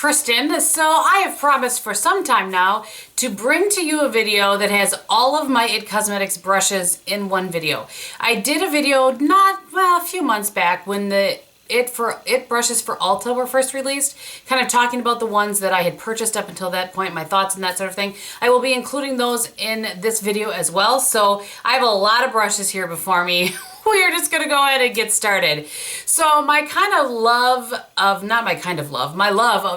Kristen. So I have promised for some time now to bring to you a video that has all of my IT Cosmetics brushes in one video. I did a video a few months back when the IT brushes for Ulta were first released, kind of talking about the ones that I had purchased up until that point, my thoughts and that sort of thing. I will be including those in this video as well. So I have a lot of brushes here before me. We are just gonna go ahead and get started. So my love of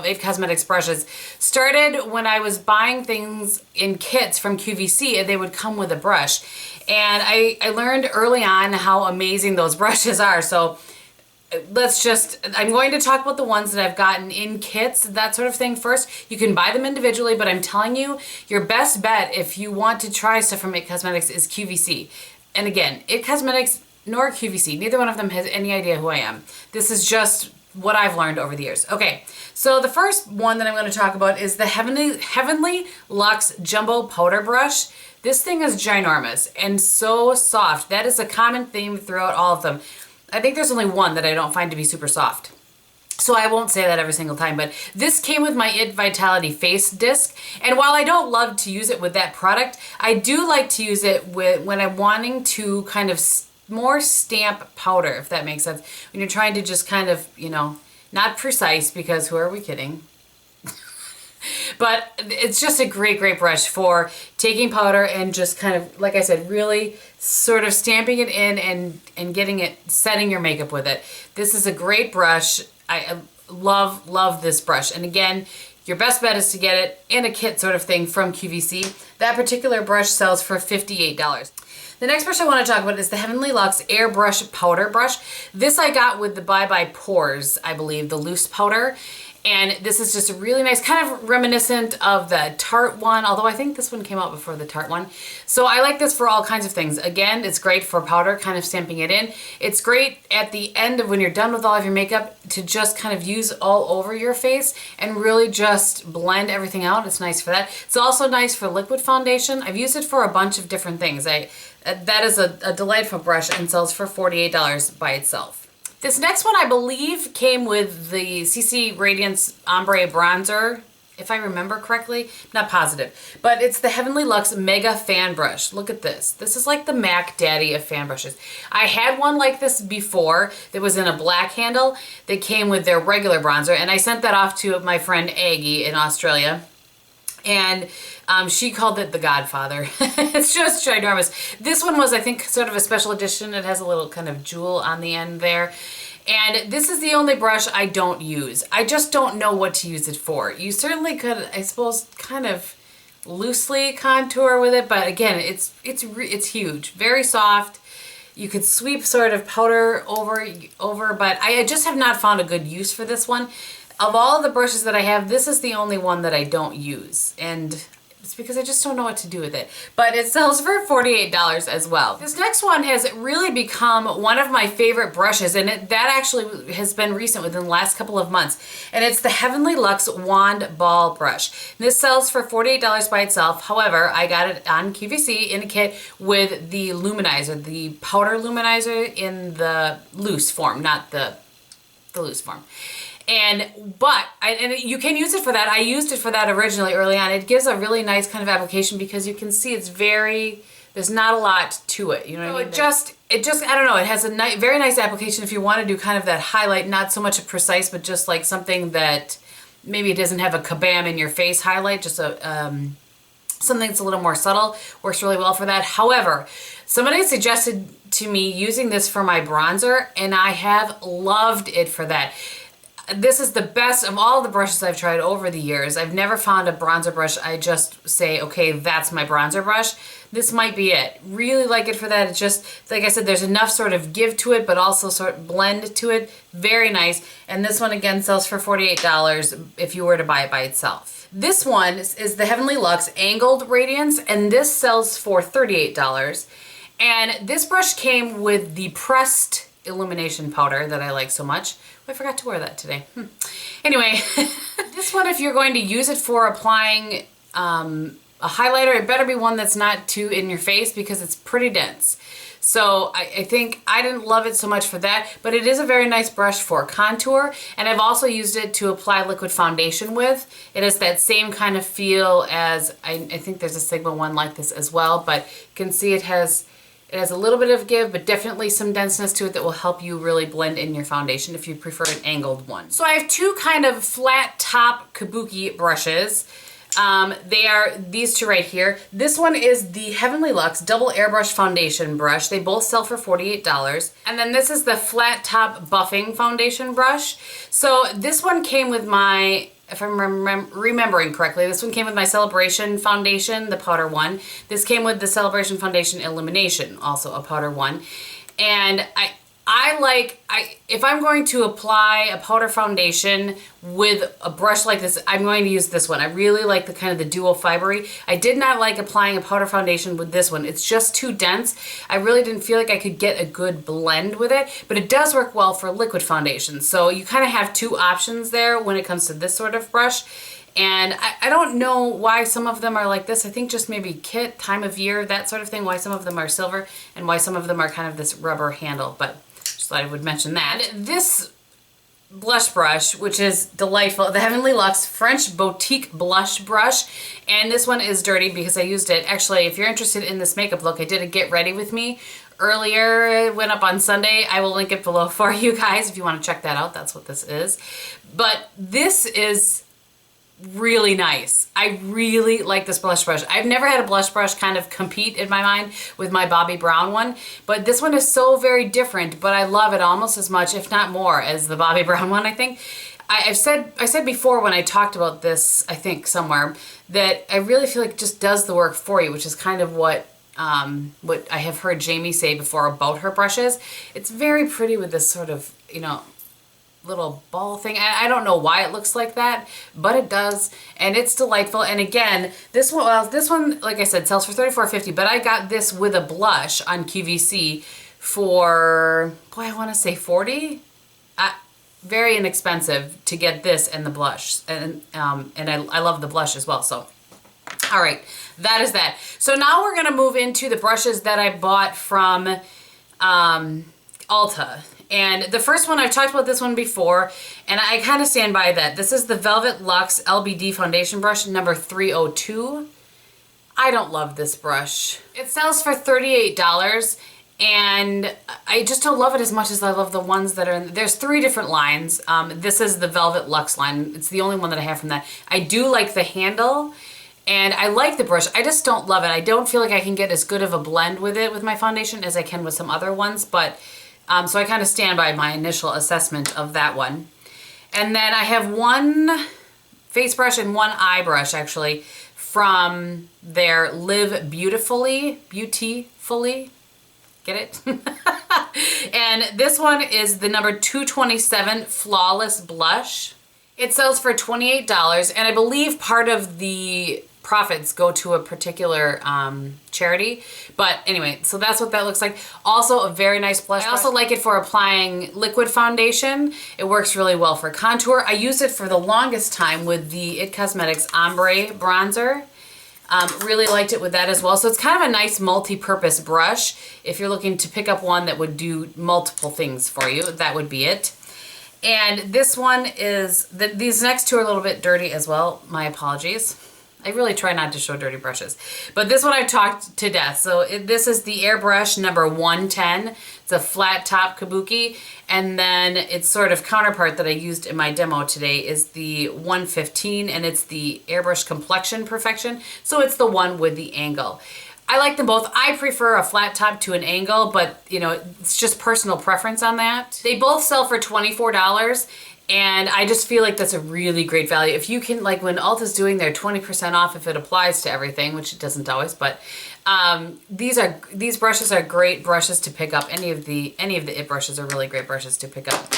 IT Cosmetics brushes started when I was buying things in kits from QVC and they would come with a brush. And I learned early on how amazing those brushes are. So I'm going to talk about the ones that I've gotten in kits, that sort of thing first. You can buy them individually, but I'm telling you, your best bet if you want to try stuff from IT Cosmetics is QVC. And again, IT Cosmetics nor QVC, neither one of them has any idea who I am. This is just what I've learned over the years. Okay, so the first one that I'm going to talk about is the Heavenly Luxe Jumbo Powder Brush. This thing is ginormous and so soft. That is a common theme throughout all of them. I think there's only one that I don't find to be super soft. So I won't say that every single time, but this came with my IT Vitality face disc. And while I don't love to use it with that product, I do like to use it when I'm wanting to kind of more stamp powder, if that makes sense. When you're trying to just kind of, not precise, because who are we kidding? But it's just a great brush for taking powder and just kind of, like I said, really sort of stamping it in and getting it, setting your makeup with it. This is a great brush. I love this brush. And again, your best bet is to get it in a kit sort of thing from QVC. That particular brush sells for $58. The next brush I want to talk about is the Heavenly Luxe Airbrush Powder Brush. This I got with the Bye Bye Pores, I believe, the loose powder. And this is just a really nice, kind of reminiscent of the Tarte one, although I think this one came out before the Tarte one. So I like this for all kinds of things. Again, it's great for powder, kind of stamping it in. It's great at the end of when you're done with all of your makeup to just kind of use all over your face and really just blend everything out. It's nice for that. It's also nice for liquid foundation. I've used it for a bunch of different things. That is a delightful brush and sells for $48 by itself. This next one, I believe, came with the CC Radiance Ombre Bronzer, if I remember correctly. Not positive. But it's the Heavenly Luxe Mega Fan Brush. Look at this. This is like the Mac Daddy of fan brushes. I had one like this before that was in a black handle that came with their regular bronzer, and I sent that off to my friend Aggie in Australia. And she called it the Godfather. It's just ginormous. This one was, I think, sort of a special edition. It has a little kind of jewel on the end there. And this is the only brush I don't use. I just don't know what to use it for. You certainly could, I suppose, kind of loosely contour with it. But again, it's huge. Very soft. You could sweep sort of powder over, but I just have not found a good use for this one. Of all of the brushes that I have, this is the only one that I don't use, and it's because I just don't know what to do with it. But it sells for $48 as well. This next one has really become one of my favorite brushes, and that actually has been recent within the last couple of months, and it's the Heavenly Luxe Wand Ball Brush. This sells for $48 by itself. However, I got it on QVC in a kit with the luminizer, the powder luminizer in the loose form, not the loose form. And you can use it for that. I used it for that originally early on. It gives a really nice kind of application because you can see there's not a lot to it. You know what I mean? It just, I don't know, it has a very nice application if you want to do kind of that highlight, not so much a precise, but just like something that maybe it doesn't have a kabam in your face highlight, just something that's a little more subtle, works really well for that. However, somebody suggested to me using this for my bronzer, and I have loved it for that. This is the best of all the brushes I've tried over the years. I've never found a bronzer brush I just say, okay, that's my bronzer brush. This might be it. Really like it for that. It's just, like I said, there's enough sort of give to it, but also sort of blend to it. Very nice. And this one again sells for $48 if you were to buy it by itself. This one is the Heavenly Luxe Angled Radiance, and this sells for $38. And this brush came with the pressed illumination powder that I like so much. I forgot to wear that today. Anyway, this one, if you're going to use it for applying a highlighter, it better be one that's not too in your face because it's pretty dense. So I think I didn't love it so much for that, but it is a very nice brush for contour, and I've also used it to apply liquid foundation with. It has that same kind of feel as, I think there's a Sigma one like this as well, but you can see it has a little bit of give, but definitely some denseness to it that will help you really blend in your foundation if you prefer an angled one. So I have two kind of flat top kabuki brushes. They are these two right here. This one is the Heavenly Luxe Double Airbrush Foundation Brush. They both sell for $48. And then this is the flat top buffing foundation brush. So this one came with my, if I'm remembering correctly, this one came with my Celebration Foundation, the powder one. This came with the Celebration Foundation Illumination, also a powder one. And if I'm going to apply a powder foundation with a brush like this, I'm going to use this one. I really like the kind of the dual fibery. I did not like applying a powder foundation with this one. It's just too dense. I really didn't feel like I could get a good blend with it, but it does work well for liquid foundation. So you kind of have two options there when it comes to this sort of brush. And I don't know why some of them are like this. I think just maybe kit, time of year, that sort of thing, why some of them are silver and why some of them are kind of this rubber handle, but just thought I would mention that. This blush brush, which is delightful, the Heavenly Luxe French Boutique Blush Brush, and this one is dirty because I used it. Actually, if you're interested in this makeup look, I did a Get Ready With Me earlier. It went up on Sunday. I will link it below for you guys if you want to check that out. That's what this is. But this is really nice. I really like this blush brush. I've never had a blush brush kind of compete in my mind with my Bobbi Brown one, but this one is so very different, but I love it almost as much, if not more, as the Bobbi Brown one, I think. I said before when I talked about this, I think somewhere, that I really feel like it just does the work for you, which is kind of what I have heard Jamie say before about her brushes. It's very pretty with this sort of, you know, little ball thing. I don't know why it looks like that, but it does, and it's delightful. And again, this one, like I said, sells for $34.50, but I got this with a blush on QVC for, boy, I want to say $40. Very inexpensive to get this and the blush, and I love the blush as well. So, all right, that is that. So now we're gonna move into the brushes that I bought from Ulta. And the first one, I've talked about this one before, and I kind of stand by that. This is the Velvet Luxe LBD Foundation Brush number 302. I don't love this brush. It sells for $38, and I just don't love it as much as I love the ones that are in. There's three different lines. This is the Velvet Luxe line. It's the only one that I have from that. I do like the handle, and I like the brush. I just don't love it. I don't feel like I can get as good of a blend with it with my foundation as I can with some other ones, but so I kind of stand by my initial assessment of that one. And then I have one face brush and one eye brush actually from their Live Beautifully, get it? And this one is the number 227 Flawless Blush. It sells for $28, and I believe part of the profits go to a particular charity. But anyway, so that's what that looks like. Also a very nice blush. I also like it for applying liquid foundation. It works really well for contour. I used it for the longest time with the It Cosmetics Ombre Bronzer. Really liked it with that as well. So it's kind of a nice multi-purpose brush. If you're looking to pick up one that would do multiple things for you, that would be it. And this one is, these next two are a little bit dirty as well. My apologies. I really try not to show dirty brushes. But this one I've talked to death. So this is the Airbrush number 110. It's a flat top kabuki. And then its sort of counterpart that I used in my demo today is the 115, and it's the Airbrush Complexion Perfection. So it's the one with the angle. I like them both. I prefer a flat top to an angle, but you know, it's just personal preference on that. They both sell for $24. And I just feel like that's a really great value. If you can, like when Ulta's doing their 20% off if it applies to everything, which it doesn't always, but these brushes are great brushes to pick up. Any of the It brushes are really great brushes to pick up.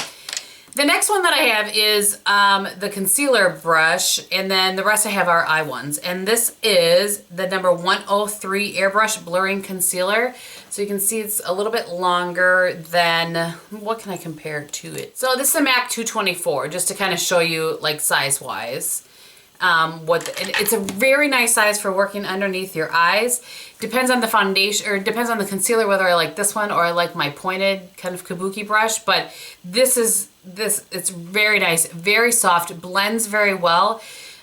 The next one that I have is the concealer brush, and then the rest I have are eye ones. And this is the number 103 Airbrush Blurring Concealer. So you can see it's a little bit longer than, what can I compare to it? So this is a MAC 224, just to kind of show you like size-wise. It's a very nice size for working underneath your eyes. Depends on the foundation, or depends on the concealer, whether I like this one or I like my pointed kind of kabuki brush. But it's very nice, very soft, blends very well.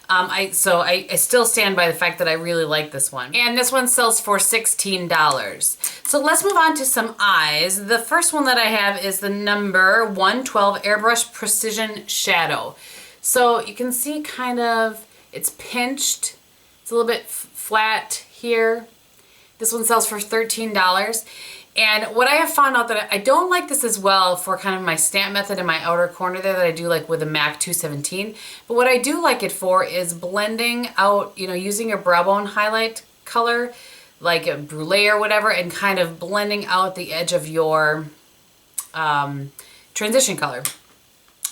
I still stand by the fact that I really like this one. And this one sells for $16. So let's move on to some eyes. The first one that I have is the number 112 Airbrush Precision Shadow. So you can see kind of, it's pinched. It's a little bit flat here. This one sells for $13. And what I have found out that I don't like this as well for kind of my stamp method in my outer corner there that I do like with a MAC 217. But what I do like it for is blending out, you know, using your brow bone highlight color, like a brulee or whatever, and kind of blending out the edge of your transition color.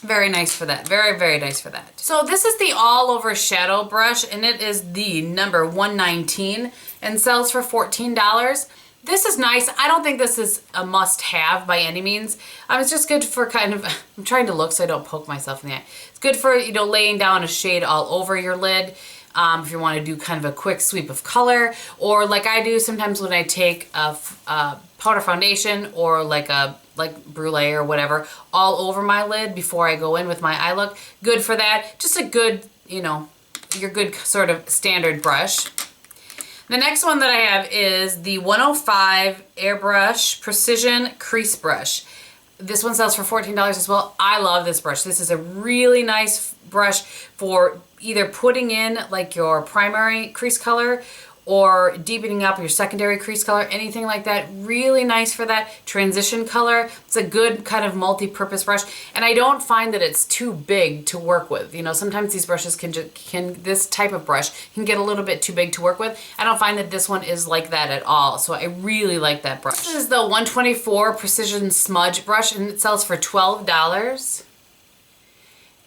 Very nice for that. Very, very nice for that. So this is the all over shadow brush, and it is the number 119 and sells for $14. This is nice. I don't think this is a must-have by any means. It's just good for kind of, I'm trying to look so I don't poke myself in the eye. It's good for, you know, laying down a shade all over your lid. If you want to do kind of a quick sweep of color, or like I do sometimes when I take a powder foundation or like brulee or whatever all over my lid before I go in with my eye look. Good for that. Just a good, you know, your good sort of standard brush. The next one that I have is the 105 Airbrush Precision Crease Brush. This one sells for $14 as well. I love this brush. This is a really nice brush for either putting in like your primary crease color or deepening up your secondary crease color, anything like that. Really nice for that transition color. It's a good kind of multi-purpose brush, and I don't find that it's too big to work with. You know, sometimes these brushes this type of brush can get a little bit too big to work with. I don't find that this one is like that at all, so I really like that brush. This is the 124 Precision Smudge Brush, and it sells for $12.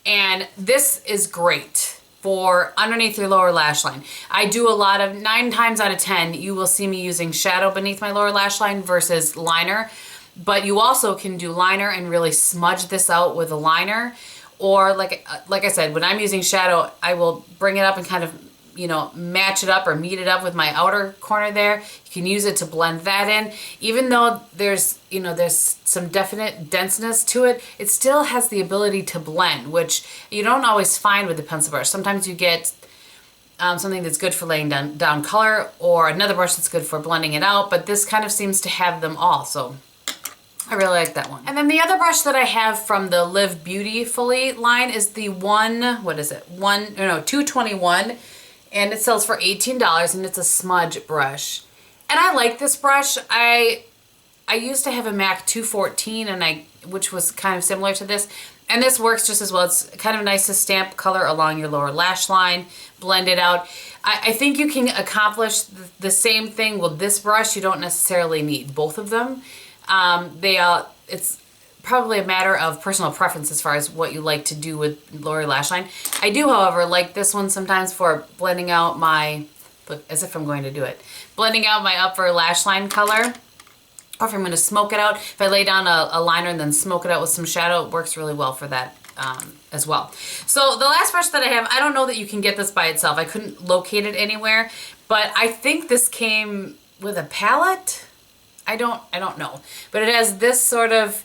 And this is great for underneath your lower lash line. I do a lot of, 9 times out of 10, you will see me using shadow beneath my lower lash line versus liner. But you also can do liner and really smudge this out with a liner. Or like I said, when I'm using shadow, I will bring it up and kind of, you know, match it up or meet it up with my outer corner there. You can use it to blend that in. Even though there's, you know, there's some definite denseness to it, it still has the ability to blend, which you don't always find with the pencil brush. Sometimes you get something that's good for laying down color, or another brush that's good for blending it out, but this kind of seems to have them all. So I really like that one. And then the other brush that I have from the Live Beautifully line is the 221. And it sells for $18, and it's a smudge brush. And I like this brush. I used to have a MAC 214, which was kind of similar to this. And this works just as well. It's kind of nice to stamp color along your lower lash line, blend it out. I think you can accomplish the same thing with this brush. You don't necessarily need both of them. It's probably a matter of personal preference as far as what you like to do with lower lash line. I do, however, like this one sometimes for blending out my, look, as if I'm going to do it, blending out my upper lash line color. Or if I'm going to smoke it out, if I lay down a liner and then smoke it out with some shadow, it works really well for that as well. So the last brush that I have, I don't know that you can get this by itself. I couldn't locate it anywhere, but I think this came with a palette. I don't know, but it has this sort of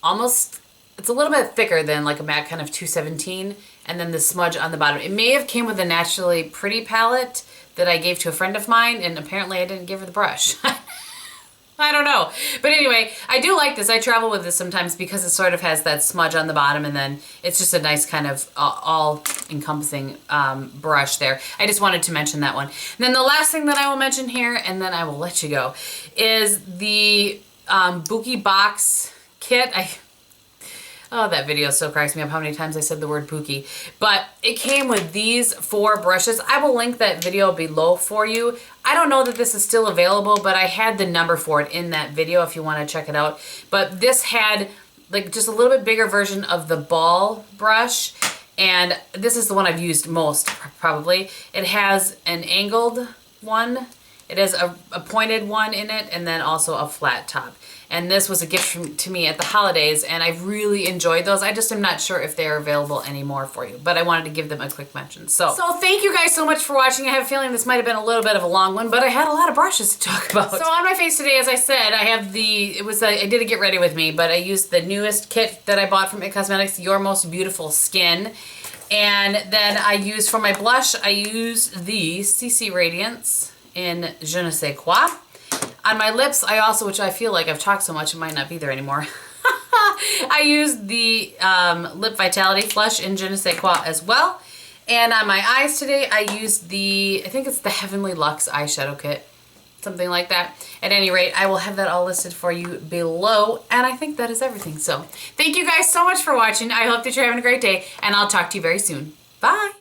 almost, it's a little bit thicker than like a MAC kind of 217, and then the smudge on the bottom. It may have came with a Naturally Pretty palette that I gave to a friend of mine, and apparently I didn't give her the brush. I don't know. But anyway, I do like this. I travel with this sometimes because it sort of has that smudge on the bottom, and then it's just a nice kind of all-encompassing brush there. I just wanted to mention that one. And then the last thing that I will mention here, and then I will let you go, is the Buki Box Kit. Oh, that video still cracks me up how many times I said the word Buki. But it came with these 4 brushes. I will link that video below for you. I don't know that this is still available, but I had the number for it in that video if you want to check it out. But this had like just a little bit bigger version of the ball brush, and this is the one I've used most probably. It has an angled one, It has a pointed one in it and then also a flat top. And this was a gift to me at the holidays, and I really enjoyed those. I just am not sure if they're available anymore for you, but I wanted to give them a quick mention. So thank you guys so much for watching. I have a feeling this might have been a little bit of a long one, but I had a lot of brushes to talk about. So on my face today, as I said, I have I did a get ready with me, but I used the newest kit that I bought from It Cosmetics, Your Most Beautiful Skin. And then I used, for my blush, I used the CC Radiance in Je ne sais quoi. On my lips, I also, which I feel like I've talked so much, it might not be there anymore. I used the Lip Vitality Flush in Je ne sais quoi as well. And on my eyes today, I used I think it's the Heavenly Luxe eyeshadow kit. Something like that. At any rate, I will have that all listed for you below. And I think that is everything. So thank you guys so much for watching. I hope that you're having a great day. And I'll talk to you very soon. Bye.